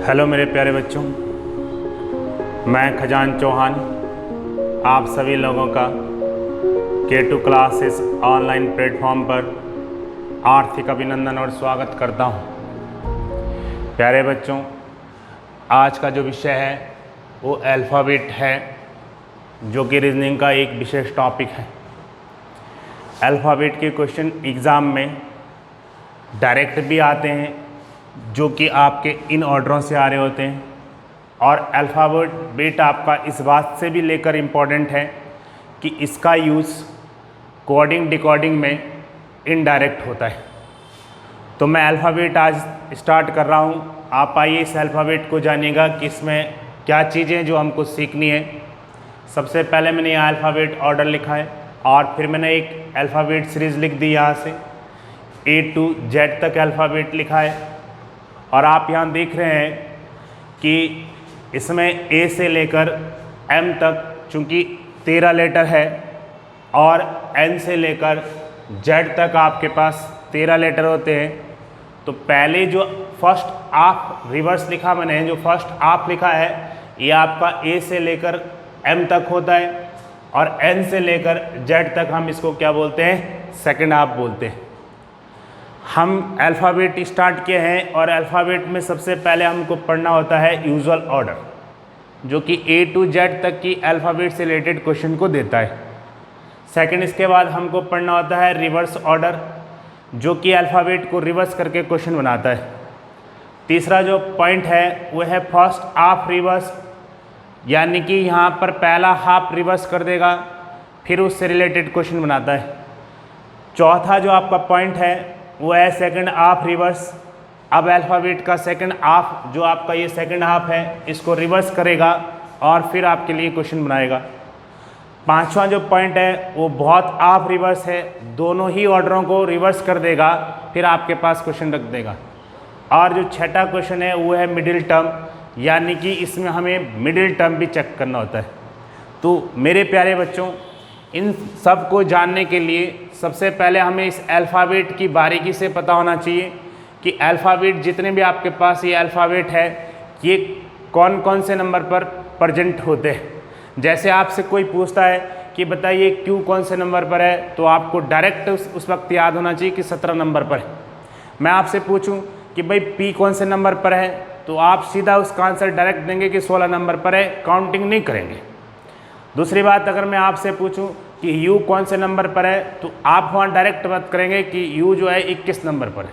Hello मेरे प्यारे बच्चों, मैं खजान चौहान आप सभी लोगों का K2 क्लासेस ऑनलाइन प्लेटफॉर्म पर आर्थिक अभिनंदन और स्वागत करता हूं। प्यारे बच्चों, आज का जो विषय है वो अल्फ़ाबेट है, जो कि रीजनिंग का एक विशेष टॉपिक है। अल्फ़ाबेट के क्वेश्चन एग्ज़ाम में डायरेक्ट भी आते हैं, जो कि आपके इन ऑर्डरों से आ रहे होते हैं, और अल्फ़ाबेट आपका इस बात से भी लेकर इम्पॉर्टेंट है कि इसका यूज़ कोडिंग डिकोडिंग में इनडायरेक्ट होता है। तो मैं अल्फ़ाबेट आज स्टार्ट कर रहा हूँ। आप आइए इस अल्फ़ाबेट को जानिएगा कि इसमें क्या चीज़ें जो हमको सीखनी है। सबसे पहले मैंने यहाँ अल्फ़ाबेट ऑर्डर लिखा है और फिर मैंने एक अल्फ़ाबेट सीरीज़ लिख दी, यहाँ से A to Z तक अल्फ़ाबेट लिखा है। और आप यहाँ देख रहे हैं कि इसमें A से लेकर M तक चूँकि 13 लेटर है और N से लेकर Z तक आपके पास 13 लेटर होते हैं। तो पहले जो फर्स्ट हाफ रिवर्स लिखा मैंने, जो फर्स्ट हाफ लिखा है, ये आपका A से लेकर M तक होता है, और N से लेकर Z तक हम इसको क्या बोलते हैं, सेकंड हाफ बोलते हैं। हम अल्फ़ाबेट स्टार्ट किए हैं और अल्फ़ाबेट में सबसे पहले हमको पढ़ना होता है यूजुअल ऑर्डर, जो कि A to Z तक की अल्फ़ाबेट से रिलेटेड क्वेश्चन को देता है। सेकंड, इसके बाद हमको पढ़ना होता है रिवर्स ऑर्डर, जो कि अल्फ़ाबेट को रिवर्स करके क्वेश्चन बनाता है। तीसरा जो पॉइंट है वो है फर्स्ट हाफ रिवर्स, यानी कि यहाँ पर पहला हाफ रिवर्स कर देगा, फिर उससे रिलेटेड क्वेश्चन बनाता है। चौथा जो आपका पॉइंट है वो है सेकंड हाफ रिवर्स। अब अल्फ़ाबेट का सेकंड हाफ, जो आपका ये सेकंड हाफ है, इसको रिवर्स करेगा और फिर आपके लिए क्वेश्चन बनाएगा। पांचवा जो पॉइंट है वो बहुत हाफ रिवर्स है, दोनों ही ऑर्डरों को रिवर्स कर देगा, फिर आपके पास क्वेश्चन रख देगा। और जो छठा क्वेश्चन है वो है मिडिल टर्म, यानी कि इसमें हमें मिडिल टर्म भी चेक करना होता है। तो मेरे प्यारे बच्चों, इन सब को जानने के लिए सबसे पहले हमें इस अल्फ़ाबेट की बारीकी से पता होना चाहिए कि अल्फ़ाबेट जितने भी आपके पास ये अल्फ़ाबेट है, ये कौन कौन से नंबर पर प्रेजेंट होते हैं। जैसे आपसे कोई पूछता है कि बताइए Q कौन से नंबर पर है, तो आपको डायरेक्ट उस वक्त याद होना चाहिए कि 17 नंबर पर है। मैं आपसे पूछूं कि भाई P कौन से नंबर पर है, तो आप सीधा उसका आंसर डायरेक्ट देंगे कि 16 नंबर पर है, काउंटिंग नहीं करेंगे। दूसरी बात, अगर मैं आपसे पूछूं कि U कौन से नंबर पर है, तो आप वहाँ डायरेक्ट बात करेंगे कि U जो है 21 नंबर पर है।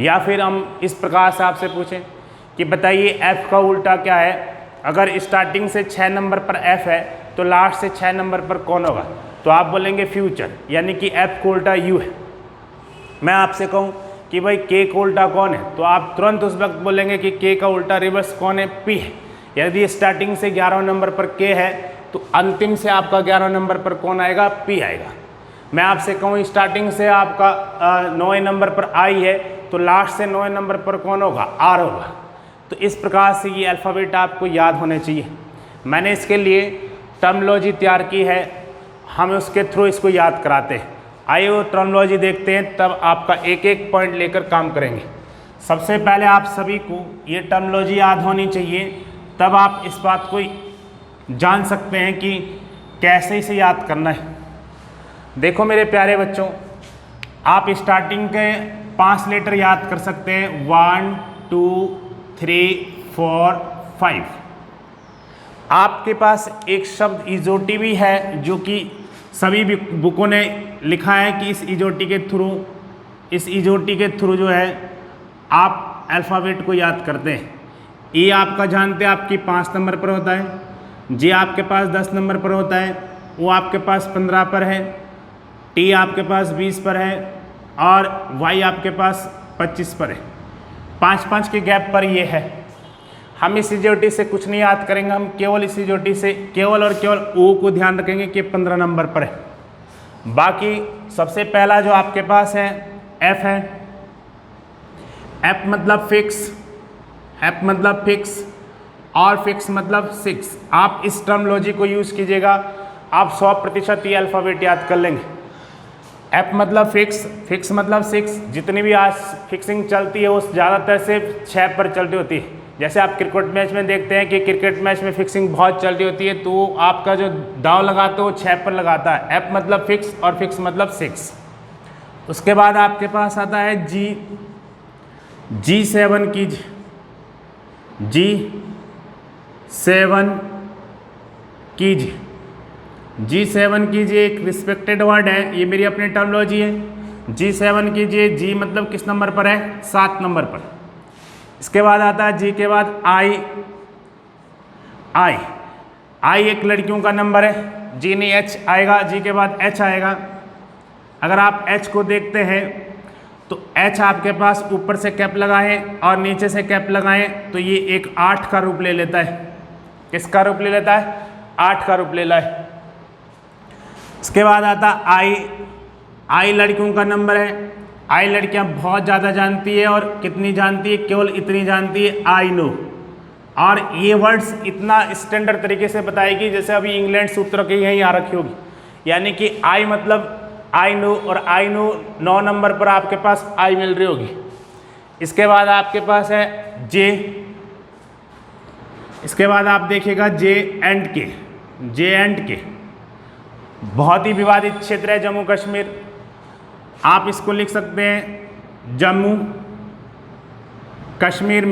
या फिर हम इस प्रकार से आपसे पूछें कि बताइए F का उल्टा क्या है। अगर स्टार्टिंग से 6 नंबर पर F है तो लास्ट से 6 नंबर पर कौन होगा, तो आप बोलेंगे फ्यूचर, यानी कि F का उल्टा U है। मैं आपसे कहूँ कि भाई K का उल्टा कौन है, तो आप तुरंत उस वक्त बोलेंगे कि K का उल्टा रिवर्स कौन है, P है। यदि स्टार्टिंग से 11 नंबर पर K है तो अंतिम से आपका 11 नंबर पर कौन आएगा, P आएगा। मैं आपसे कहूँ स्टार्टिंग से आपका 9 नंबर पर I है, तो लास्ट से 9 नंबर पर कौन होगा, R होगा। तो इस प्रकार से ये अल्फ़ाबेट आपको याद होने चाहिए। मैंने इसके लिए टर्मिनोलॉजी तैयार की है, हम उसके थ्रू इसको याद कराते हैं। आइए वो टर्मिनोलॉजी देखते हैं, तब आपका एक एक पॉइंट लेकर काम करेंगे। सबसे पहले आप सभी को ये टर्मिनोलॉजी याद होनी चाहिए, तब आप इस बात को जान सकते हैं कि कैसे इसे याद करना है। देखो मेरे प्यारे बच्चों, आप स्टार्टिंग के 5 लेटर याद कर सकते हैं, 1 2 3 4 5। आपके पास एक शब्द इजोटी भी है, जो कि सभी बुकों ने लिखा है कि इस इजोटी के थ्रू जो है आप अल्फ़ाबेट को याद करते हैं। E आपका जानते हैं आपकी 5 नंबर पर होता है, J आपके पास 10 नंबर पर होता है, O आपके पास 15 पर है, T आपके पास 20 पर है, और Y आपके पास 25 पर है। 5-5 के गैप पर ये है। हम इस इजोटी से कुछ नहीं याद करेंगे, हम केवल इस इजोटी से केवल और केवल O को ध्यान रखेंगे कि 15 नंबर पर है। बाकी सबसे पहला जो आपके पास है F है। F मतलब फिक्स, और फिक्स मतलब 6। आप इस टर्मिनोलॉजी को यूज़ कीजिएगा, आप 100% ये अल्फ़ाबेट याद कर लेंगे। F मतलब फिक्स मतलब 6। जितनी भी आज फिक्सिंग चलती है वो ज़्यादातर से 6 पर चलती होती है। जैसे आप क्रिकेट मैच में देखते हैं कि क्रिकेट मैच में फिक्सिंग बहुत चल रही होती है, तो आपका जो दाव लगाते हो 6 पर लगाता है। एफ मतलब फिक्स और फिक्स मतलब 6। उसके बाद आपके पास आता है G7 कीजिए, G7 कीजिए, G7 कीजिए। एक रिस्पेक्टेड वर्ड है, ये मेरी अपनी टर्मिनोलॉजी है। G7 कीजिए। G मतलब किस नंबर पर है? 7 नंबर पर। इसके बाद आता है G के बाद I एक लड़कियों का नंबर है। G नहीं H आएगा, G के बाद H आएगा। अगर आप H को देखते हैं तो H आपके पास ऊपर से कैप लगाएं और नीचे से कैप लगाएं तो ये एक 8 का रूप ले लेता है। किसका रूप ले लेता है? 8 का रूप ले लेता है। इसके बाद आता I लड़कियों का नंबर है। I लड़कियां बहुत ज़्यादा जानती है, और कितनी जानती है? केवल इतनी जानती है, आई नो। और ये वर्ड्स इतना स्टैंडर्ड तरीके से बताएगी जैसे अभी इंग्लैंड सूत्र के यहीं आ रखी होगी। यानी कि I मतलब आई नो, और आई नो 9 नंबर पर आपके पास I मिल रही होगी। इसके बाद आपके पास है J। इसके बाद आप देखिएगा J एंड के। बहुत ही विवादित क्षेत्र है जम्मू कश्मीर। आप इसको लिख सकते हैं जम्मू कश्मीर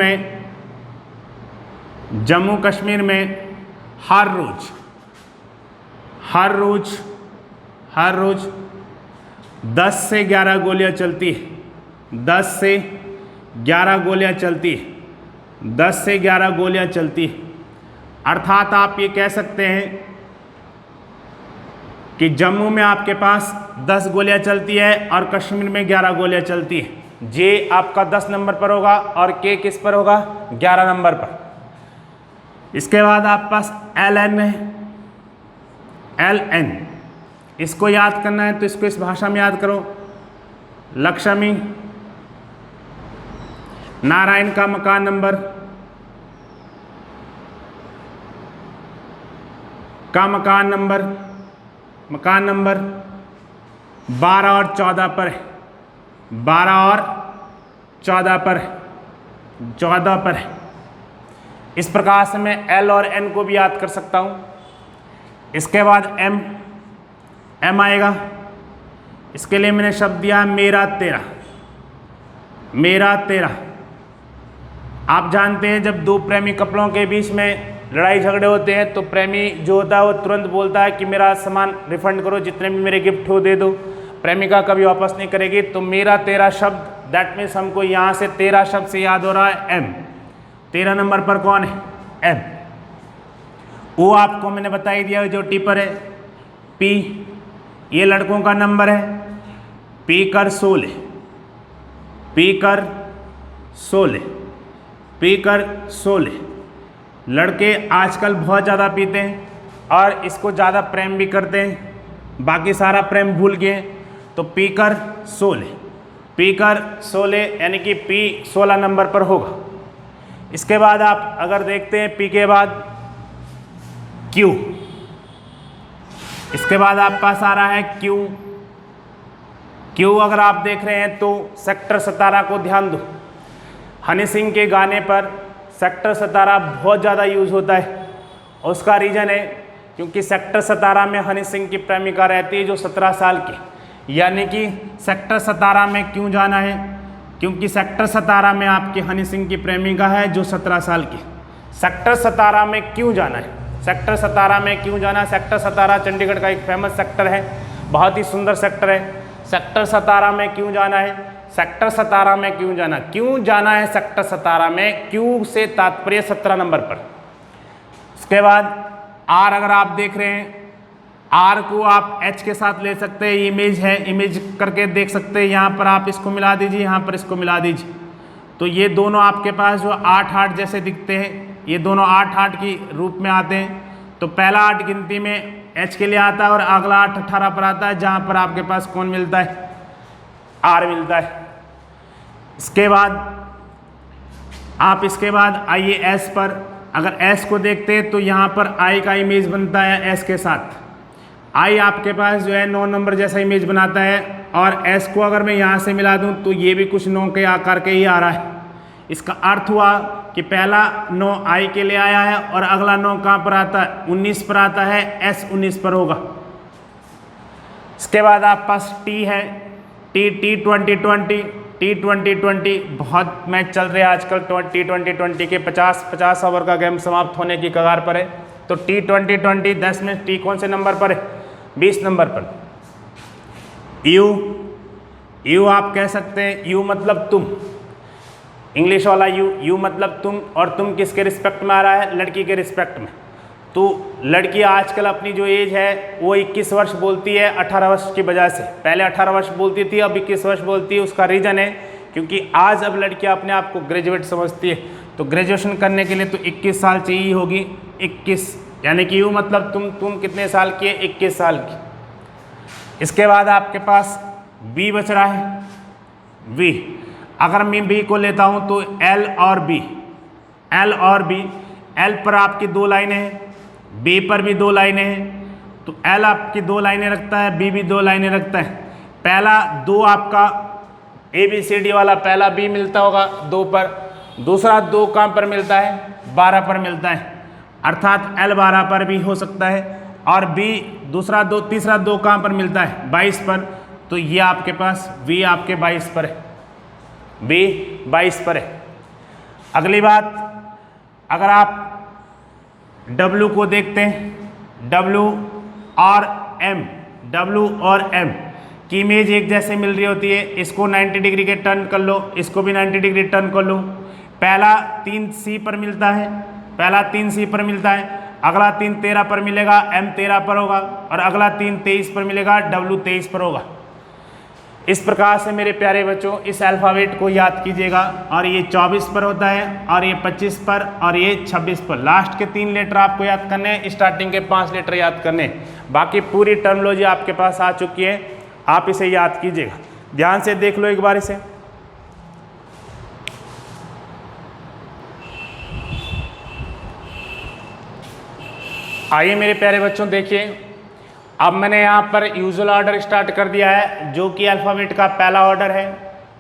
में हर रोज 10 से 11 गोलियां चलती है। 10 से 11 गोलियां चलती है। अर्थात आप ये कह सकते हैं कि जम्मू में आपके पास 10 गोलियां चलती है और कश्मीर में 11 गोलियां चलती है। जे आपका 10 नंबर पर होगा और के किस पर होगा? 11 नंबर पर। इसके बाद आपके पास LN है। LN इसको याद करना है तो इसको इस भाषा में याद करो। लक्ष्मी नारायण का मकान नंबर मकान नंबर 12 और 14 पर है। 12 और 14 पर है। इस प्रकार से मैं L और N को भी याद कर सकता हूँ। इसके बाद M आएगा। इसके लिए मैंने शब्द दिया मेरा तेरा। आप जानते हैं जब दो प्रेमी कपलों के बीच में लड़ाई झगड़े होते हैं तो प्रेमी जो होता है वो तुरंत बोलता है कि मेरा सामान रिफंड करो, जितने भी मेरे गिफ्ट हो दे दो। प्रेमिका कभी वापस नहीं करेगी। तो मेरा तेरा शब्द, दैट मीन्स हमको यहाँ से तेरा शब्द से याद हो रहा है M। 13 नंबर पर कौन है? M। O आपको मैंने बता ही दिया जो टी पर है। P ये लड़कों का नंबर है। P कर 16। लड़के आजकल बहुत ज़्यादा पीते हैं और इसको ज़्यादा प्रेम भी करते हैं, बाकी सारा प्रेम भूल गए। तो P कर 16 यानी कि P 16 नंबर पर होगा। इसके बाद आप अगर देखते हैं P के बाद Q। इसके बाद आप पास आ रहा है Q अगर आप देख रहे हैं तो सेक्टर 17 को ध्यान दो। हनी सिंह के गाने पर सेक्टर 17 बहुत ज़्यादा यूज़ होता है, और उसका रीज़न है क्योंकि सेक्टर 17 में हनी सिंह की प्रेमिका रहती है जो 17 साल की। यानी कि सेक्टर 17 में क्यों जाना है? क्योंकि सेक्टर 17 में आपकी हनी सिंह की प्रेमिका है जो 17 साल की। सेक्टर 17 में क्यों जाना है? सेक्टर 17 चंडीगढ़ का एक फेमस सेक्टर है, बहुत ही सुंदर सेक्टर है। सेक्टर 17 में क्यों जाना है? सेक्टर 17 में क्यों जाना है सेक्टर 17 में? क्यों से तात्पर्य 17 नंबर पर। उसके बाद R अगर आप देख रहे हैं, R को आप H के साथ ले सकते हैं। इमेज है, इमेज करके देख सकते हैं। यहाँ पर आप इसको मिला दीजिए, यहाँ पर इसको मिला दीजिए, तो ये दोनों आपके पास जो 8 जैसे दिखते हैं, ये दोनों 8 की रूप में आते हैं। तो पहला 8 गिनती में H के लिए आता है और अगला 8 18 पर आता है, जहाँ पर आपके पास कौन मिलता है? R मिलता है। इसके बाद आइए S पर। अगर S को देखते हैं तो यहाँ पर I का इमेज बनता है S के साथ। I आपके पास जो है 9 नंबर जैसा इमेज बनाता है, और S को अगर मैं यहाँ से मिला दूँ तो ये भी कुछ 9 के आकार के ही आ रहा है। इसका अर्थ हुआ कि पहला 9 आई के लिए आया है और अगला 9 कहाँ पर आता है, 19 पर आता है, एस 19 पर होगा। इसके बाद आपके पास टी है, T2020 बहुत मैच चल रहे हैं आजकल। T20 के 50 ओवर का गेम समाप्त होने की कगार पर है। तो T20 10 में टी कौन से नंबर पर है, 20 नंबर पर। यू आप कह सकते हैं, यू मतलब तुम, इंग्लिश वाला यू मतलब तुम, और तुम किसके रिस्पेक्ट में आ रहा है, लड़की के रिस्पेक्ट में। तो लड़की आजकल अपनी जो एज है वो 21 वर्ष बोलती है 18 वर्ष की बजाय से। पहले 18 वर्ष बोलती थी, अब 21 वर्ष बोलती है। उसका रीज़न है क्योंकि आज अब लड़कियां अपने आप को ग्रेजुएट समझती है। तो ग्रेजुएशन करने के लिए तो 21 साल चाहिए होगी, 21 यानी कि यू मतलब तुम कितने साल की है, 21 साल की। इसके बाद आपके पास बी बच रहा है, वी। अगर मैं बी को लेता हूँ तो एल और बी, एल पर आपकी 2 लाइनें हैं, बी पर भी 2 लाइनें हैं। तो एल आपकी 2 लाइनें रखता है, बी भी 2 लाइनें रखता है। पहला 2 आपका ABCD वाला पहला बी मिलता होगा 2 पर, दूसरा 2 कहाँ पर मिलता है, 12 पर मिलता है, अर्थात L 12 पर भी हो सकता है। और बी तीसरा 2 कहाँ पर मिलता है, 22 पर। तो ये आपके पास V आपके 22 पर है, B 22 पर है। अगली बात, अगर आप W को देखते हैं, W और M की इमेज एक जैसे मिल रही होती है। इसको 90 डिग्री के टर्न कर लो, इसको भी 90 डिग्री टर्न कर लो। पहला 3 C पर मिलता है, अगला 3 13 पर मिलेगा, M 13 पर होगा, और अगला 3 23 पर मिलेगा, W 23 पर होगा। इस प्रकार से मेरे प्यारे बच्चों इस अल्फ़ाबेट को याद कीजिएगा। और ये 24 पर होता है, और ये 25 पर, और ये 26 पर। लास्ट के 3 लेटर आपको याद करने हैं, स्टार्टिंग के 5 लेटर याद करने हैं। बाकी पूरी टर्मिनोलॉजी आपके पास आ चुकी है, आप इसे याद कीजिएगा। ध्यान से देख लो एक बार इसे। आइए मेरे प्यारे बच्चों देखिए, अब मैंने यहाँ पर यूजुअल ऑर्डर स्टार्ट कर दिया है जो कि अल्फ़ाबेट का पहला ऑर्डर है।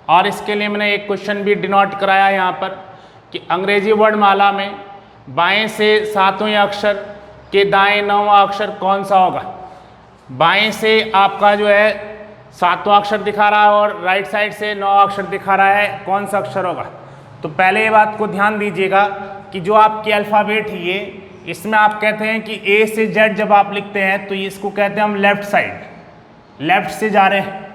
और इसके लिए मैंने एक क्वेश्चन भी डिनोट कराया यहाँ पर कि अंग्रेजी वर्णमाला में बाएं से 7वें अक्षर के दाएं 9वां अक्षर कौन सा होगा। बाएं से आपका जो है 7वां अक्षर दिखा रहा है और राइट साइड से 9वां अक्षर दिखा रहा है, कौन सा अक्षर होगा। तो पहले ये बात को ध्यान दीजिएगा कि जो आपकी अल्फ़ाबेट है ये, इसमें आप कहते हैं कि A से Z जब आप लिखते हैं तो इसको कहते हैं हम लेफ्ट साइड, लेफ्ट से जा रहे हैं।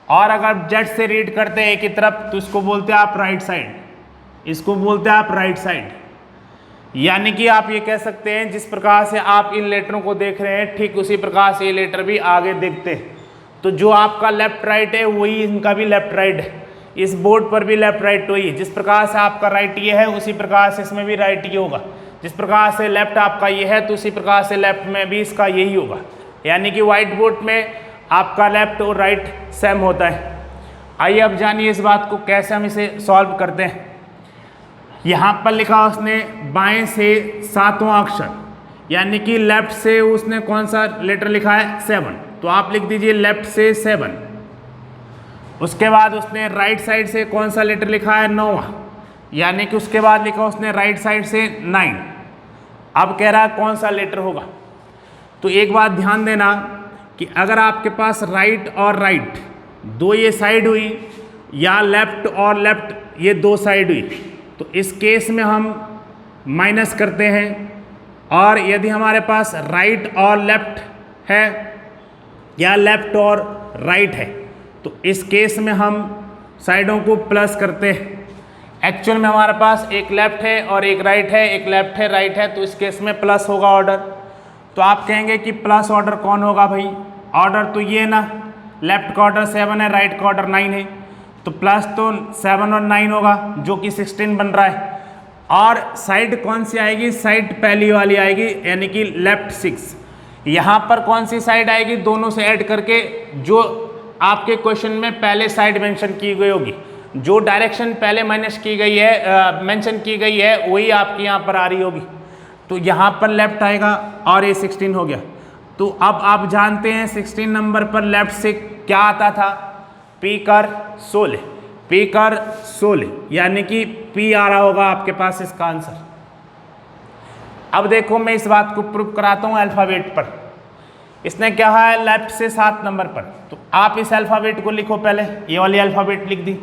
और अगर Z से रीड करते हैं एक की तरफ तो इसको बोलते हैं आप राइट साइड, इसको बोलते हैं आप राइट साइड। यानी कि आप ये कह सकते हैं जिस प्रकार से आप इन लेटरों को देख रहे हैं ठीक उसी प्रकार से ये लेटर भी आगे देखते हैं। तो जो आपका लेफ्ट राइट है वही इनका भी लेफ्ट राइट है, इस बोर्ड पर भी लेफ्ट राइट वही है। जिस प्रकार से आपका राइट ये है उसी प्रकार से इसमें भी राइट ये होगा। जिस प्रकार से लेफ्ट आपका ये है तो उसी प्रकार से लेफ्ट में भी इसका यही होगा। यानी कि व्हाइट बोर्ड में आपका लेफ्ट और राइट सेम होता है। आइए अब जानिए इस बात को कैसे हम इसे सॉल्व करते हैं। यहाँ पर लिखा उसने बाएं से 7वां अक्षर, यानी कि लेफ्ट से उसने कौन सा लेटर लिखा है 7, तो आप लिख दीजिए लेफ्ट से 7। उसके बाद उसने राइट साइड से कौन सा लेटर लिखा है 9वां, यानी कि उसके बाद लिखा उसने राइट साइड से 9। अब कह रहा है कौन सा लेटर होगा। तो एक बात ध्यान देना कि अगर आपके पास राइट और राइट दो ये साइड हुई या लेफ्ट और लेफ्ट ये दो साइड हुई तो इस केस में हम माइनस करते हैं। और यदि हमारे पास राइट और लेफ्ट है या लेफ्ट और राइट है तो इस केस में हम साइडों को प्लस करते हैं। एक्चुअल में हमारे पास एक लेफ्ट है और एक राइट है, एक लेफ्ट है राइट है, तो इस केस में प्लस होगा ऑर्डर। तो आप कहेंगे कि प्लस ऑर्डर कौन होगा भाई, ऑर्डर तो ये ना, लेफ्ट का ऑर्डर 7 है, राइट का ऑर्डर 9 है, तो प्लस तो 7 और 9 होगा जो कि 16 बन रहा है। और साइड कौन सी आएगी, साइड पहली वाली आएगी यानी कि लेफ्ट 6। यहाँ पर कौन सी साइड आएगी, दोनों से ऐड करके जो आपके क्वेश्चन में पहले साइड मेंशन की गई होगी, जो डायरेक्शन पहले मेंशन की गई है वही आपकी यहाँ पर आ रही होगी। तो यहाँ पर लेफ्ट आएगा और ये 16 हो गया। तो अब आप जानते हैं 16 नंबर पर लेफ्ट से क्या आता था, P कर 16, पी कर 16, यानी कि पी आ रहा होगा आपके पास इसका आंसर। अब देखो मैं इस बात को प्रूव कराता हूँ अल्फ़ाबेट पर। इसने क्या है लेफ्ट से 7 नंबर पर, तो आप इस अल्फ़ाबेट को लिखो पहले, ये वाली अल्फ़ाबेट लिख दी,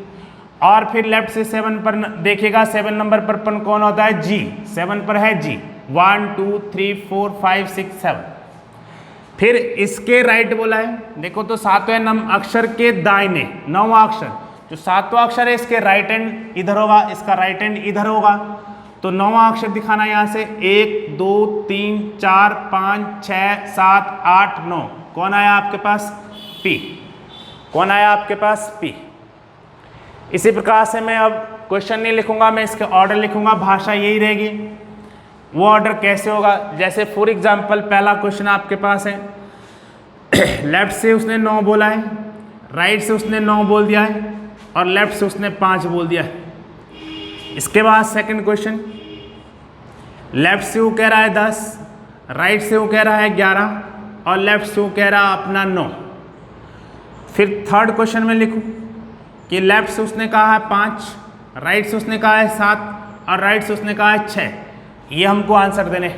और फिर लेफ्ट से 7 पर देखिएगा 7 नंबर पर कौन होता है जी, 7 पर है जी, 1 2 3 4 5 6 7। फिर इसके राइट बोला है, देखो तो 7वें अक्षर के दाहिने 9वां अक्षर, जो 7वां अक्षर है इसके राइट हैंड इधर होगा, इसका राइट हैंड इधर होगा, तो 9वां अक्षर दिखाना यहाँ से 1 2 3 4 5 6 7 8 9, कौन आया आपके पास पी, कौन आया आपके पास पी। इसी प्रकार से मैं अब क्वेश्चन नहीं लिखूंगा, मैं इसके ऑर्डर लिखूंगा, भाषा यही रहेगी। वो ऑर्डर कैसे होगा, जैसे फॉर एग्जांपल पहला क्वेश्चन आपके पास है, लेफ्ट से उसने 9 बोला है, राइट से उसने 9 बोल दिया है, और लेफ्ट से उसने 5 बोल दिया है। इसके बाद सेकंड क्वेश्चन, लेफ्ट से वो कह रहा है 10, राइट से वो कह रहा है 11, और लेफ्ट से वो कह रहा है अपना 9। फिर थर्ड क्वेश्चन में लिखूं कि लेफ्ट से उसने कहा है 5, राइट से उसने कहा है 7, और राइट से उसने कहा है 6। ये हमको आंसर देने।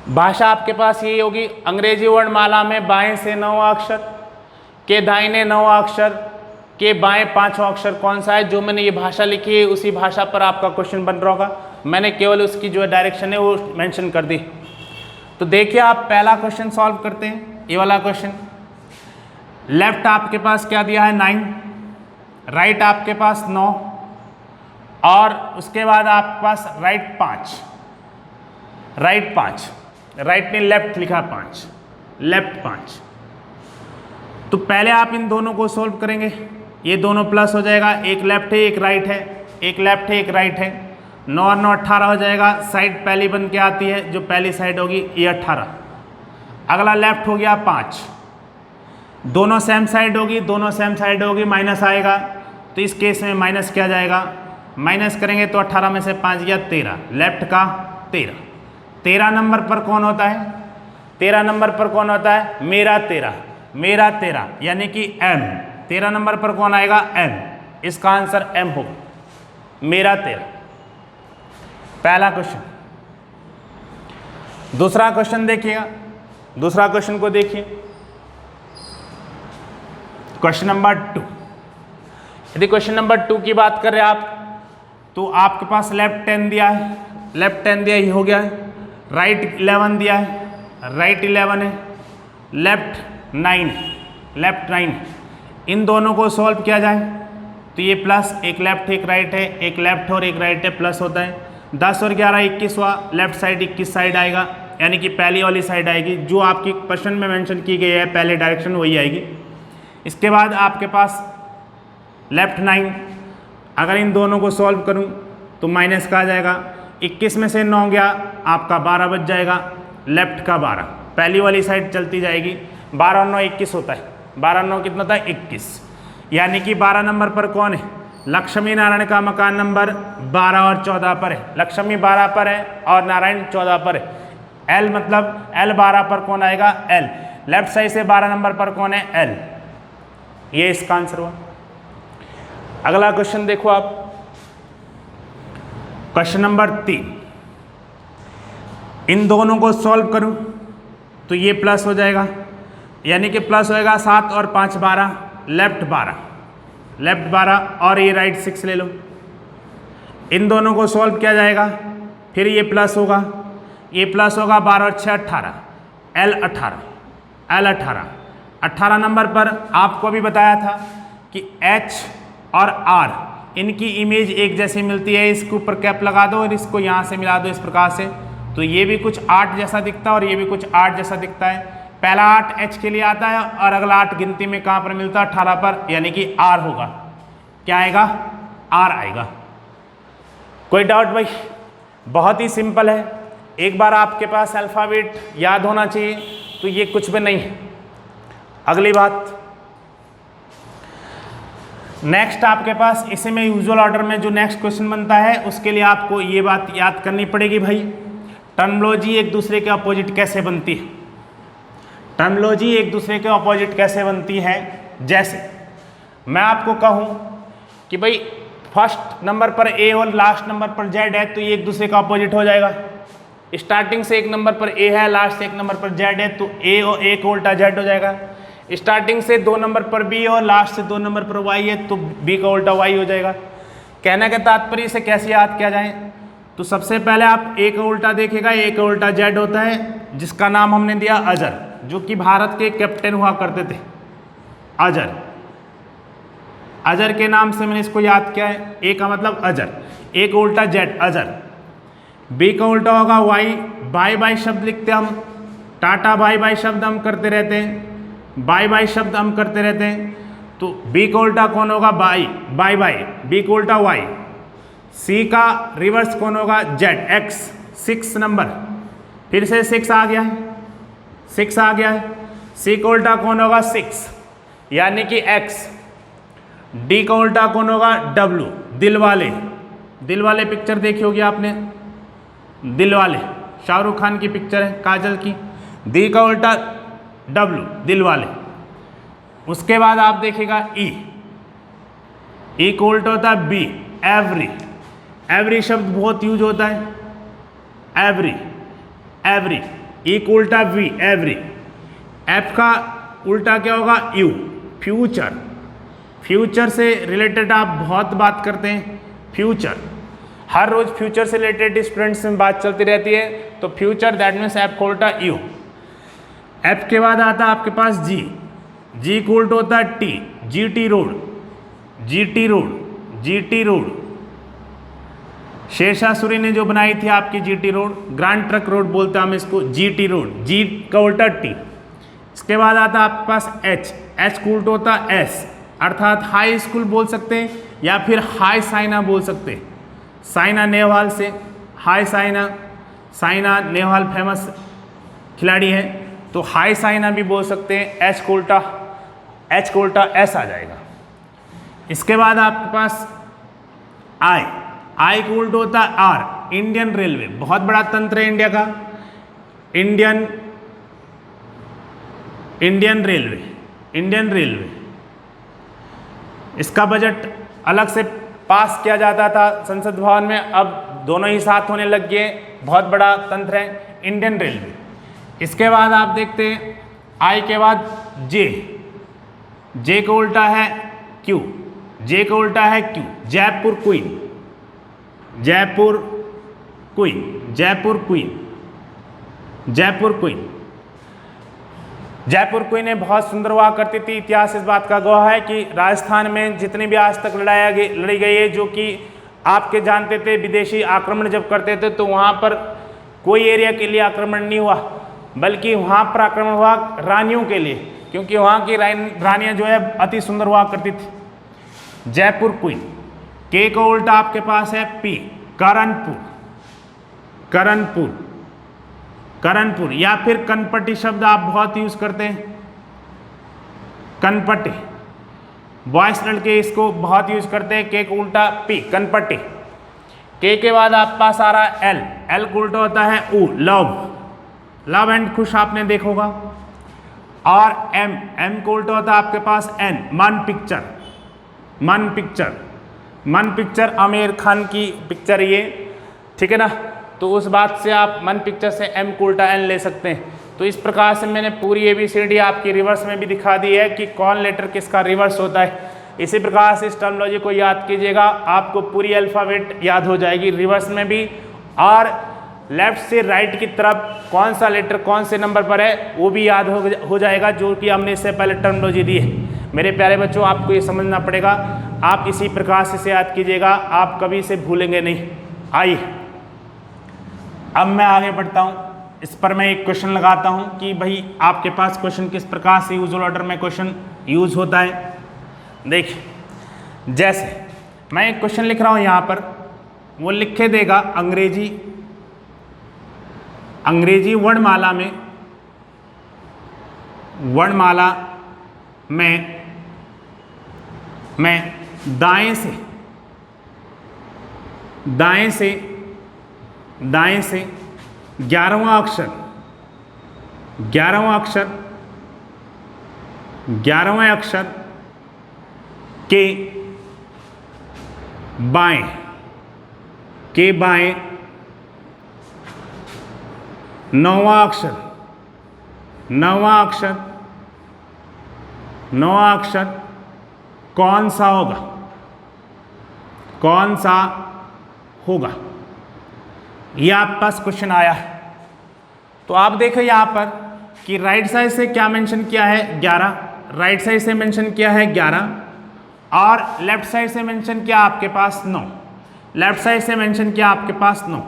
भाषा आपके पास यही होगी, अंग्रेजी वर्णमाला में बाएं से 9वां अक्षर के दाहिने 9वां अक्षर के बाएं 5वां अक्षर कौन सा है, जो मैंने ये भाषा लिखी है उसी भाषा पर आपका क्वेश्चन बन रहा होगा। मैंने केवल उसकी जो डायरेक्शन है वो मेंशन कर दी। तो देखिए आप पहला क्वेश्चन सॉल्व करते हैं, ये वाला क्वेश्चन। लेफ्ट आपके पास क्या दिया है 9, राइट आपके पास 9, और उसके बाद आपके पास राइट 5, राइट 5, राइट ने लेफ्ट लिखा 5, लेफ्ट 5। तो पहले आप इन दोनों को सोल्व करेंगे, ये दोनों प्लस हो जाएगा, एक लेफ्ट है एक राइट है, एक लेफ्ट है एक राइट है, 9 और 9 18 हो जाएगा। साइड पहली बन के आती है, जो पहली साइड होगी ये 18। अगला लेफ्ट हो गया 5, दोनों सेम साइड होगी, दोनों सेम साइड होगी, माइनस आएगा, तो इस केस में माइनस किया जाएगा, माइनस करेंगे तो 18 में से 5 गया 13, लेफ्ट का 13। 13 नंबर पर कौन होता है, 13 नंबर पर कौन होता है मेरा 13, मेरा 13 यानी कि एम। 13 नंबर पर कौन आएगा एम, इसका आंसर एम होगा, मेरा 13। पहला क्वेश्चन। दूसरा क्वेश्चन देखिएगा, दूसरा क्वेश्चन को देखिए, क्वेश्चन नंबर 2। यदि क्वेश्चन नंबर 2 की बात करें आप, तो आपके पास लेफ्ट 10 दिया है, लेफ्ट 10 दिया, ये हो गया है, राइट 11 दिया है, राइट 11 है, लेफ्ट 9, लेफ्ट 9। इन दोनों को सॉल्व किया जाए तो ये प्लस, एक लेफ्ट एक राइट है, एक लेफ्ट और एक राइट है, प्लस होता है 10 और 11 21वां, लेफ्ट साइड 21 साइड आएगा, यानी कि पहली वाली साइड आएगी जो आपकी क्वेश्चन में मेंशन की गई है, पहले डायरेक्शन वही आएगी। इसके बाद आपके पास लेफ्ट 9, अगर इन दोनों को सॉल्व करूं तो माइनस का आ जाएगा, 21 में से 9 गया आपका 12 बच जाएगा, लेफ्ट का 12, पहली वाली साइड चलती जाएगी, 12 और 9 21 होता है, 12 और 9 कितना होता है 21, यानी कि 12 नंबर पर कौन है, लक्ष्मी नारायण का मकान नंबर 12 और 14 पर है, लक्ष्मी 12 पर है और नारायण 14 पर है। एल मतलब एल 12 पर कौन आएगा एल, लेफ्ट साइड से 12 नंबर पर कौन है एल, ये इसका आंसर हुआ। अगला क्वेश्चन देखो आप, क्वेश्चन नंबर 3। इन दोनों को सॉल्व करूं तो ये प्लस हो जाएगा, यानी कि प्लस होएगा 7 और 5 12, लेफ्ट 12, लेफ्ट 12 और ये राइट 6 ले लो। इन दोनों को सॉल्व किया जाएगा, फिर ये प्लस होगा, ये प्लस होगा 12 और 6 18, एल 18, एल 18। 18 नंबर पर आपको भी बताया था कि एच और आर इनकी इमेज एक जैसी मिलती है, इसके ऊपर कैप लगा दो और इसको यहाँ से मिला दो इस प्रकार से, तो ये भी कुछ 8 जैसा दिखता है और ये भी कुछ 8 जैसा दिखता है। पहला 8 एच के लिए आता है और अगला 8 गिनती में कहाँ पर मिलता है 18 पर, यानी कि आर होगा, क्या आएगा आर आएगा। कोई डाउट भाई? बहुत ही सिंपल है, एक बार आपके पास अल्फ़ाबेट याद होना चाहिए, तो ये कुछ भी नहीं है। अगली बात, नेक्स्ट आपके पास इसी में यूजुअल ऑर्डर में जो नेक्स्ट क्वेश्चन बनता है उसके लिए आपको ये बात याद करनी पड़ेगी भाई, टर्मिनोलॉजी एक दूसरे के अपोजिट कैसे बनती है। टर्मिनोलॉजी एक दूसरे के अपोजिट कैसे बनती है, जैसे मैं आपको कहूँ कि भाई फर्स्ट नंबर पर ए और लास्ट नंबर पर जेड है तो ये एक दूसरे का अपोजिट हो जाएगा। स्टार्टिंग से एक नंबर पर ए है, लास्ट से एक नंबर पर जेड है तो ए और ए का उल्टा जेड हो जाएगा। स्टार्टिंग से 2 नंबर पर बी और लास्ट से 2 नंबर पर वाई है तो बी का उल्टा वाई हो जाएगा। कहने का तात्पर्य इसे कैसे याद किया जाए, तो सबसे पहले आप ए का उल्टा देखेगा, ए का उल्टा जेड होता है जिसका नाम हमने दिया अजर, जो कि भारत के कैप्टन हुआ करते थे। अजर, अजर के नाम से मैंने इसको याद किया है। ए का मतलब अजर, ए का उल्टा जेड अजर। बी का उल्टा होगा वाई, बाय बाय शब्द लिखते हम, टाटा बाय बाय शब्द हम करते रहते हैं, बाय बाय शब्द हम करते रहते हैं। तो बी का उल्टा कौन होगा, बाई, बाय बाय, बी का उल्टा वाई। सी का रिवर्स कौन होगा, जेड, एक्स, 6 नंबर, फिर से 6 आ गया है, 6 आ गया है। सी का उल्टा कौन होगा, 6 यानी कि एक्स। डी का उल्टा कौन होगा, डब्लू, दिल वाले, दिल वाले पिक्चर देखी होगी आपने, दिल वाले, शाहरुख खान की पिक्चर है, काजल की। डी का उल्टा डब्लू, दिल वाले। उसके बाद आप देखिएगा ई, ई का उल्टा होता है बी, एवरी। एवरी शब्द बहुत यूज होता है, एवरी, एवरी। ई का उल्टा वी, एवरी। एफ का उल्टा क्या होगा, यू, फ्यूचर। फ्यूचर से रिलेटेड आप बहुत बात करते हैं, फ्यूचर, हर रोज फ्यूचर से रिलेटेड स्टूडेंट्स में बात चलती रहती है। तो फ्यूचर दैट मीन्स एफ का उल्टा यू। एफ के बाद आता है आपके पास जी, जी का उल्टा होता है t, G T road, G T road, G T road. Sher Shah Suri ने जो बनाई थी आपकी G T road, grand truck road बोलते हैं हम इसको, जी टी रोड, जी का उल्टा टी। इसके बाद आता है आपके पास एच, एच का उल्टा होता है एस, अर्थात हाई स्कूल बोल सकते हैं या फिर हाई साइना बोल सकते हैं। साइना नेहवाल से, हाई साइना, साइना नेहवाल फेमस खिलाड़ी है तो हाई साइना भी बोल सकते हैं। एच का उल्टा, एच का उल्टा एस आ जाएगा। इसके बाद आपके पास आई, आई का उल्टा होता है आर, इंडियन रेलवे, बहुत बड़ा तंत्र है इंडिया का, Indian, Indian railway, Indian railway. इसका बजट अलग से पास किया जाता था संसद भवन में, अब दोनों ही साथ होने लग गए, बहुत बड़ा तंत्र है इंडियन रेलवे। इसके बाद आप देखते हैं आई के बाद जे, जे का उल्टा है क्यू, जे का उल्टा है Q, Jaipur queen, Jaipur queen, Jaipur queen, Jaipur queen. Jaipur queen ने बहुत सुंदर हुआ करती थी। इतिहास इस बात का गवाह है कि राजस्थान में जितनी भी आज तक लड़ी गई है, जो कि आपके जानते थे विदेशी आक्रमण जब करते थे तो वहाँ पर कोई एरिया के लिए आक्रमण नहीं हुआ, बल्कि वहाँ पर आक्रमण हुआ रानियों के लिए, क्योंकि वहाँ की रानियाँ जो है अति सुंदर हुआ करती थी। जयपुर क्वीन। के का उल्टा आपके पास है पी, कानपुर, कानपुर, कानपुर, या फिर कनपट्टी शब्द आप बहुत यूज करते हैं, कनपट्टी, बॉयस लड़के इसको बहुत यूज करते हैं। के का उल्टा पी, कनपट्टी। के बाद आप पास आ रहा है एल, एल का उल्टा होता है ऊ, लव, लव एंड खुश आपने देखा होगा। और एम, एम का उल्टा होता है आपके पास एन, मन पिक्चर, मन पिक्चर, मन पिक्चर आमिर खान की पिक्चर ये, ठीक है ना। तो उस बात से आप मन पिक्चर से एम को उल्टा एन ले सकते हैं। तो इस प्रकार से मैंने पूरी ABCD आपकी रिवर्स में भी दिखा दी है कि कौन लेटर किसका रिवर्स होता है। इसी प्रकार से इस टर्मिनोलॉजी को याद कीजिएगा, आपको पूरी अल्फ़ाबेट याद हो जाएगी रिवर्स में भी, और लेफ्ट से राइट की तरफ कौन सा लेटर कौन से नंबर पर है वो भी याद हो जाएगा, जो कि हमने इससे पहले टर्मिनोलॉजी दी है। मेरे प्यारे बच्चों, आपको ये समझना पड़ेगा, आप इसी प्रकार से इसे याद कीजिएगा, आप कभी इसे भूलेंगे नहीं। आइए अब मैं आगे बढ़ता हूँ, इस पर मैं एक क्वेश्चन लगाता हूँ कि भाई आपके पास क्वेश्चन किस प्रकार से यूजुअल ऑर्डर में क्वेश्चन यूज होता है। देखिए, जैसे मैं एक क्वेश्चन लिख रहा हूँ यहाँ पर, वो लिख के देगा अंग्रेजी वर्णमाला में दाएं से 11वां अक्षर 11वें अक्षर के बाएं, के बाएं, नौवां अक्षर, नौवां अक्षर, नौवां अक्षर कौन सा होगा, कौन सा होगा? यह आपके पास क्वेश्चन आया है। तो आप देखो यहां पर कि राइट साइड से क्या मेंशन किया है 11, राइट साइड से मेंशन किया है 11 और लेफ्ट साइड से मेंशन किया आपके पास 9, लेफ्ट साइड से मेंशन किया आपके पास 9।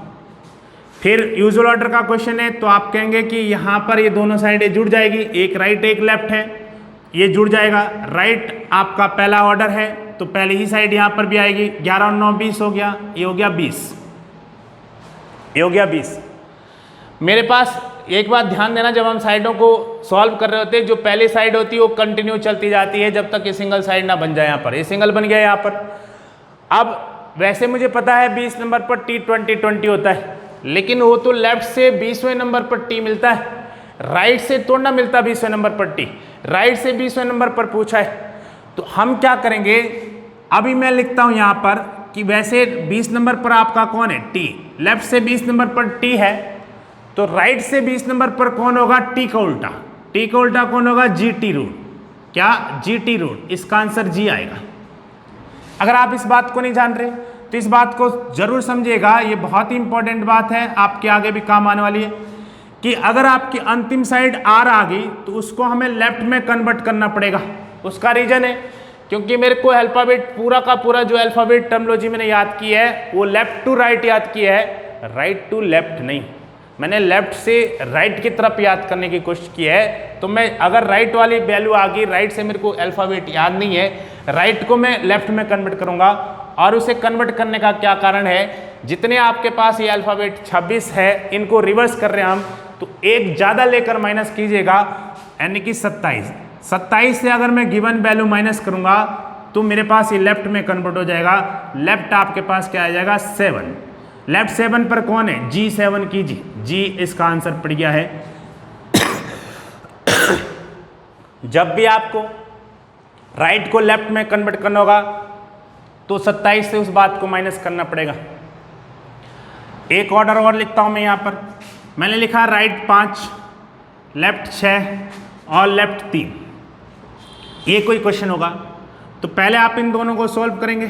फिर यूजुअल ऑर्डर का क्वेश्चन है तो आप कहेंगे कि यहाँ पर ये दोनों साइडें जुड़ जाएगी, एक राइट एक लेफ्ट है, ये जुड़ जाएगा। राइट आपका पहला ऑर्डर है तो पहली ही साइड यहाँ पर भी आएगी, 11 और 9 20 हो गया, ये हो गया 20, ये हो गया 20। मेरे पास एक बात ध्यान देना, जब हम साइडों को सॉल्व कर रहे होते हैं, जो पहली साइड होती है वो कंटिन्यू चलती जाती है जब तक ये सिंगल साइड ना बन जाए। यहाँ पर ये सिंगल बन गया यहाँ पर। अब वैसे मुझे पता है 20 नंबर पर T20 होता है, लेकिन वो तो लेफ्ट से 20वें नंबर पर T मिलता है, राइट से तो ना मिलता 20वें नंबर पर T, राइट से 20वें नंबर पर पूछा है। तो हम क्या करेंगे, अभी मैं लिखता हूं यहाँ पर कि वैसे 20 नंबर पर आपका कौन है T, लेफ्ट से 20 नंबर पर T है, तो राइट से 20 नंबर पर कौन होगा T का उल्टा, T का उल्टा कौन होगा GT रूट। क्या GT रूट, इसका आंसर G आएगा। अगर आप इस बात को नहीं जान रहे तो इस बात को जरूर समझिएगा, ये बहुत ही इंपॉर्टेंट बात है, आपके आगे भी काम आने वाली है कि अगर आपकी अंतिम साइड R आ गई तो उसको हमें लेफ्ट में कन्वर्ट करना पड़ेगा। उसका रीजन है क्योंकि मेरे को अल्फ़ाबेट पूरा का पूरा जो अल्फ़ाबेट टर्मिनोलॉजी मैंने याद की है वो लेफ्ट टू राइट याद की है, राइट टू लेफ्ट नहीं। मैंने लेफ्ट से राइट की तरफ याद करने की कोशिश की है। तो मैं अगर राइट वाली वैल्यू आ गई, राइट से मेरे को अल्फ़ाबेट याद नहीं है, राइट को मैं लेफ्ट में कन्वर्ट करूंगा। और उसे कन्वर्ट करने का क्या कारण है, जितने आपके पास ये अल्फ़ाबेट 26 है इनको रिवर्स कर रहे हैं हम, तो एक ज़्यादा लेकर माइनस कीजिएगा, यानी कि 27। 27 से अगर मैं गिवन वैल्यू माइनस करूंगा तो मेरे पास ये लेफ्ट में कन्वर्ट हो जाएगा। लेफ्ट आपके पास क्या आ जाएगा 7, लेफ्ट 7 पर कौन है G7 कीजिए, G इसका आंसर पड़ गया है। जब भी आपको राइट को लेफ्ट में कन्वर्ट करना होगा तो 27 से उस बात को माइनस करना पड़ेगा। एक ऑर्डर और लिखता हूं मैं यहां पर, मैंने लिखा राइट 5, लेफ्ट 6 और लेफ्ट 3। ये कोई क्वेश्चन होगा तो पहले आप इन दोनों को सॉल्व करेंगे।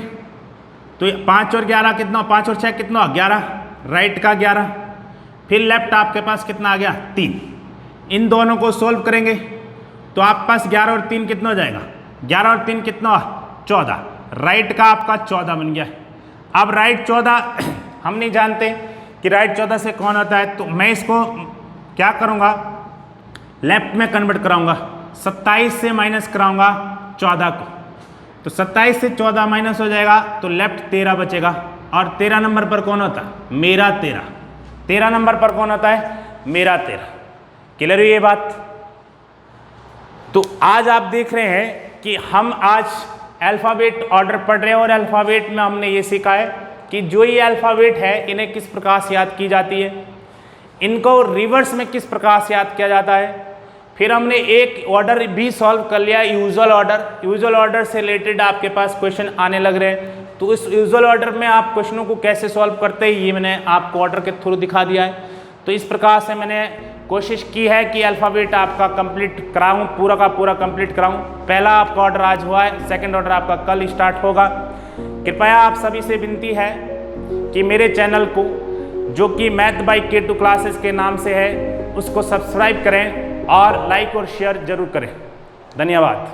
तो 5 और 11 कितना, 5 और 6 कितना, 11, राइट का 11, फिर लेफ्ट आपके पास कितना आ गया 3। इन दोनों को सॉल्व करेंगे तो आपके पास 11 और 3 कितना हो जाएगा, 11 और 3 कितना 14, राइट का आपका 14 बन गया। अब राइट 14 हम नहीं जानते कि राइट 14 से कौन होता है, तो मैं इसको क्या करूँगा, लेफ्ट में कन्वर्ट कराऊंगा, 27 से माइनस कराऊंगा 14 को, तो 27 से 14 माइनस हो जाएगा तो लेफ्ट 13 बचेगा। और 13 नंबर पर कौन होता है, मेरा 13, 13 नंबर पर कौन होता है, मेरा 13। क्लियर हुई ये बात? तो आज आप देख रहे हैं कि हम आज अल्फ़ाबेट ऑर्डर पढ़ रहे हैं और अल्फ़ाबेट में हमने ये सीखा है कि जो ये अल्फ़ाबेट है इन्हें किस प्रकार से याद की जाती है, इनको रिवर्स में किस प्रकार से याद किया जाता है। फिर हमने एक ऑर्डर भी सॉल्व कर लिया, यूजुअल ऑर्डर। यूजुअल ऑर्डर से रिलेटेड आपके पास क्वेश्चन आने लग रहे हैं, तो इस यूजुअल ऑर्डर में आप क्वेश्चनों को कैसे सॉल्व करते हैं ये मैंने आपको ऑर्डर के थ्रू दिखा दिया है। तो इस प्रकार से मैंने कोशिश की है कि अल्फ़ाबेट आपका कंप्लीट कराऊं, पूरा का पूरा कंप्लीट कराऊं। पहला आपका ऑर्डर आज हुआ है, सेकंड ऑर्डर आपका कल स्टार्ट होगा। कृपया आप सभी से विनती है कि मेरे चैनल को, जो कि मैथ बाय K2 क्लासेस के नाम से है, उसको सब्सक्राइब करें और लाइक और शेयर जरूर करें। धन्यवाद।